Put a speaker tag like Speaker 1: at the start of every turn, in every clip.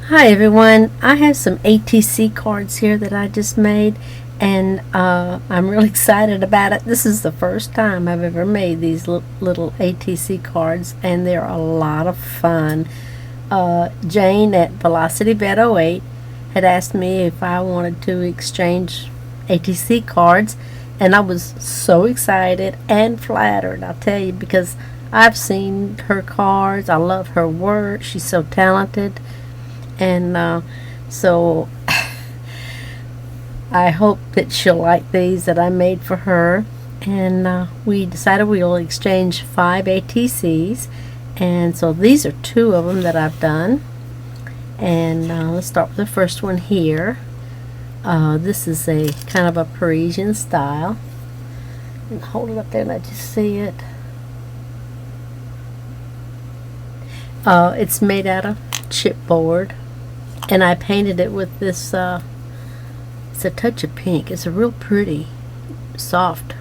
Speaker 1: Hi everyone, I have some ATC cards here that I just made, and I'm really excited about it. This is the first time I've ever made these little ATC cards, and they're a lot of fun. Jane at Velocity Vet 08 had asked me if I wanted to exchange ATC cards, and I was so excited and flattered, I'll tell you, because I've seen her cards. I love her work. She's so talented. And so I hope that she'll like these that I made for her. And we decided we'll exchange 5 ATCs. And so these are 2 of them that I've done. And let's start with the first one here. This is a kind of a Parisian style. And hold it up there and let you see it. It's made out of chipboard. And I painted it with this, it's a touch of pink. It's a real pretty, soft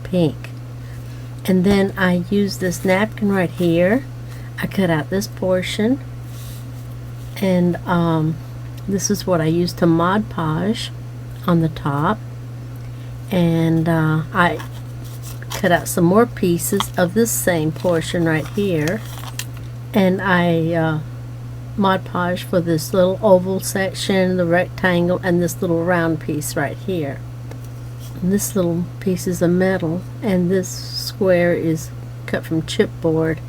Speaker 1: pink. And then I used this napkin right here. I cut out this portion. And this is what I used to Mod Podge on the top. And I cut out some more pieces of this same portion right here. And I Mod Podge for this little oval section, the rectangle, and this little round piece right here. And this little piece is a metal, and this square is cut from chipboard,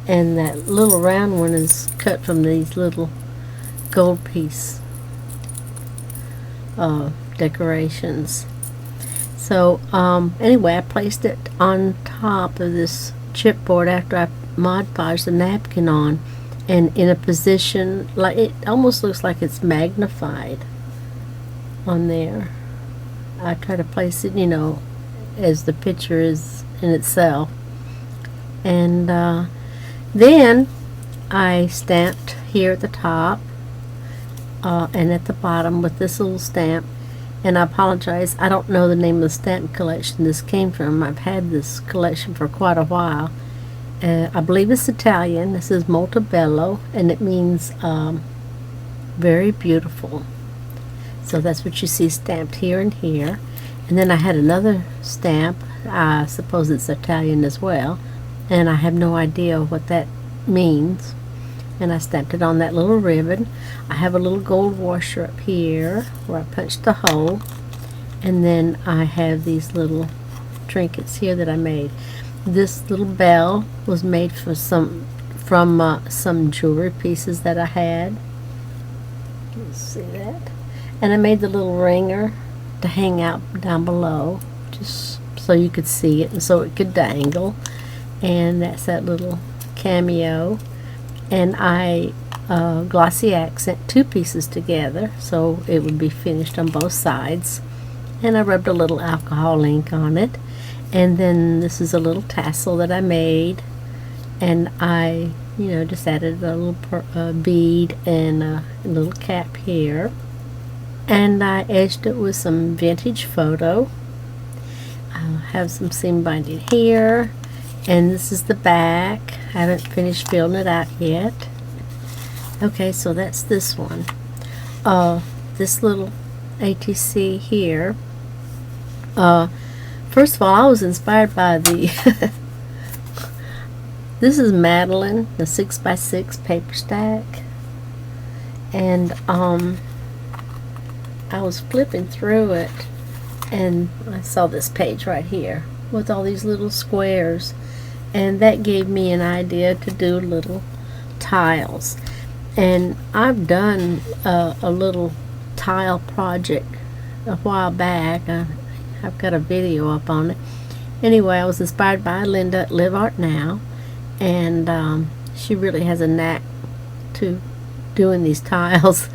Speaker 1: and that little round one is cut from these little gold piece decorations. So anyway, I placed it on top of this chipboard after I Mod Podged the napkin on, and in a position like it almost looks like it's magnified on there. I try to place it, as the picture is in itself. And then I stamped here at the top and at the bottom with this little stamp. And I apologize, I don't know the name of the stamp collection this came from. I've had this collection for quite a while. I believe it's Italian. This is Molto Bello, and it means very beautiful. So that's what you see stamped here and here. And then I had another stamp. I suppose it's Italian as well, and I have no idea what that means. And I stamped it on that little ribbon. I have a little gold washer up here where I punched the hole, and then I have these little trinkets here that I made. This little bell was made from some jewelry pieces that I had. Let's see that. And I made the little ringer to hang out down below, just so you could see it and so it could dangle. And that's that little cameo. And I glossy accent 2 pieces together so it would be finished on both sides. And I rubbed a little alcohol ink on it. And then this is a little tassel that I made, and I, just added a little bead and a little cap here. And I edged it with some vintage photo. I have some seam binding here, and this is the back. I haven't finished filling it out yet. Okay, so that's this one. This little ATC here. First of all, I was inspired by the this is Madeline, the 6x6 paper stack. And I was flipping through it, and I saw this page right here with all these little squares, and that gave me an idea to do little tiles. And I've done a little tile project a while back. I've got a video up on it. Anyway, I was inspired by Linda at Live Art Now, and she really has a knack to doing these tiles.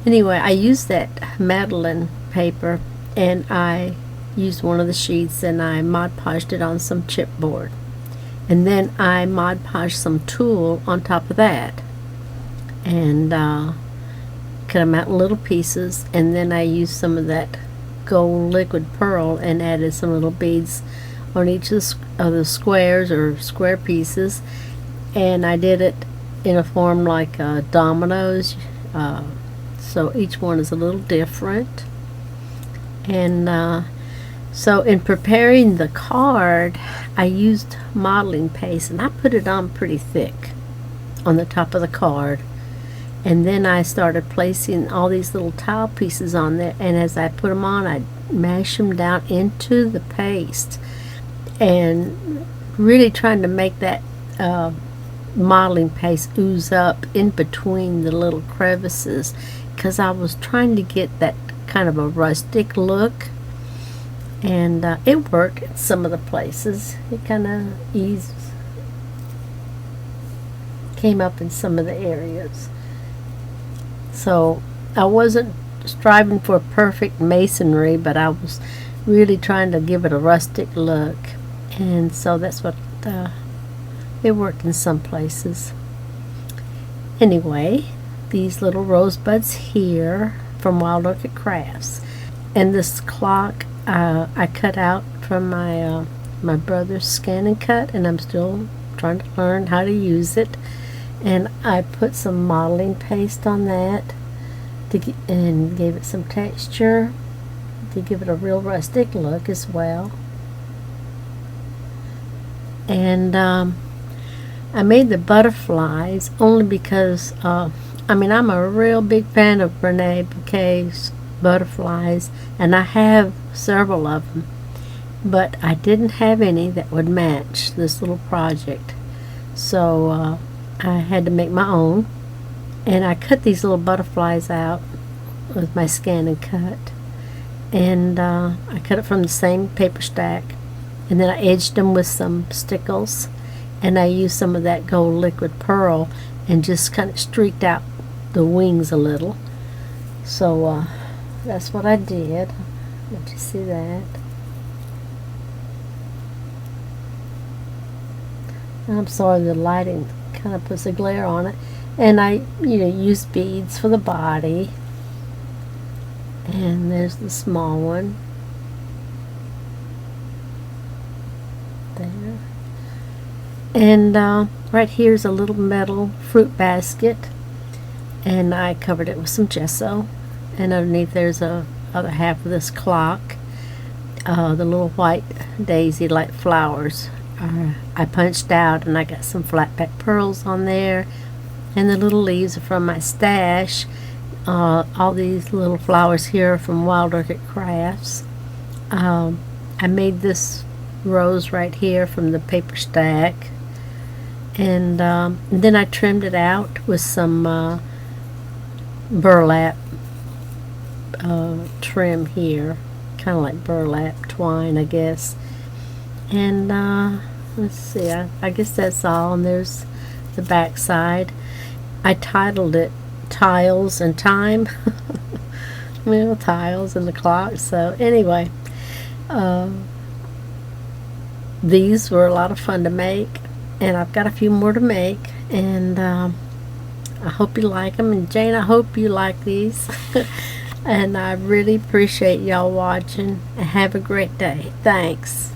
Speaker 1: Anyway, I used that Madeline paper, and I used one of the sheets, and I Mod Podged it on some chipboard. And then I Mod Podged some tulle on top of that, and cut them out in little pieces. And then I used some of that gold liquid pearl and added some little beads on each of the squares or square pieces, and I did it in a form like dominoes. So each one is a little different. And so in preparing the card, I used modeling paste, and I put it on pretty thick on the top of the card. And then I started placing all these little tile pieces on there, and as I put them on, I mash them down into the paste, and really trying to make that modeling paste ooze up in between the little crevices, because I was trying to get that kind of a rustic look. And it worked in some of the places. It kind of came up in some of the areas. So I wasn't striving for perfect masonry, but I was really trying to give it a rustic look. And so that's what it worked in some places. Anyway, these little rosebuds here from Wild Orchid Crafts. And this clock I cut out from my brother's Scan and Cut, and I'm still trying to learn how to use it. And I put some modeling paste on that and gave it some texture to give it a real rustic look as well. And I made the butterflies only because I'm a real big fan of Brene Bouquet's butterflies, and I have several of them, but I didn't have any that would match this little project. So I had to make my own, and I cut these little butterflies out with my Scan and Cut, and I cut it from the same paper stack, and then I edged them with some stickles, and I used some of that gold liquid pearl and just kind of streaked out the wings a little. So that's what I did. Let you see that. I'm sorry, the lighting kind of puts a glare on it. And I, use beads for the body. And there's the small one. There. And right here's a little metal fruit basket. And I covered it with some gesso. And underneath there's a other half of this clock. The little white daisy like flowers I punched out, and I got some flat back pearls on there, and the little leaves are from my stash. All these little flowers here are from Wild Orchid Crafts. I made this rose right here from the paper stack, and then I trimmed it out with some burlap trim here, kind of like burlap twine, I guess. And let's see, I guess that's all. And there's the back side. I titled it Tiles and Time. Tiles and the clock. So anyway, these were a lot of fun to make, and I've got a few more to make, and I hope you like them. And Jane, I hope you like these. And I really appreciate y'all watching, and have a great day. Thanks.